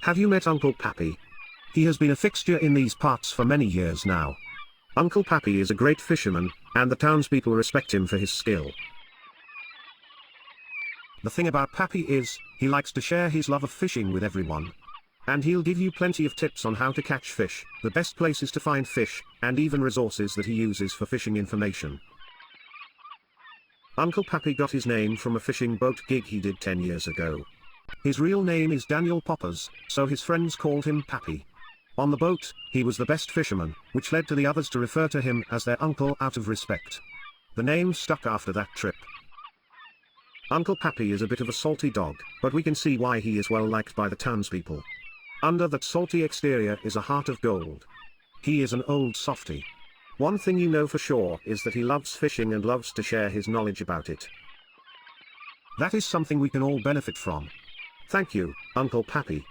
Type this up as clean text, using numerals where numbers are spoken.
Have you met Uncle Pappy? He has been a fixture in these parts for many years now. Uncle Pappy is a great fisherman, and the townspeople respect him for his skill. The thing about Pappy is, he likes to share his love of fishing with everyone. And he'll give you plenty of tips on how to catch fish, the best places to find fish, and even resources that he uses for fishing information. Uncle Pappy got his name from a fishing boat gig he did 10 years ago. His real name is Daniel Pappas, so his friends called him Pappy. On the boat, he was the best fisherman, which led to the others to refer to him as their uncle out of respect. The name stuck after that trip. Uncle Pappy is a bit of a salty dog, but we can see why he is well liked by the townspeople. Under that salty exterior is a heart of gold. He is an old softy. One thing you know for sure is that he loves fishing and loves to share his knowledge about it. That is something we can all benefit from. Thank you, Uncle Pappy.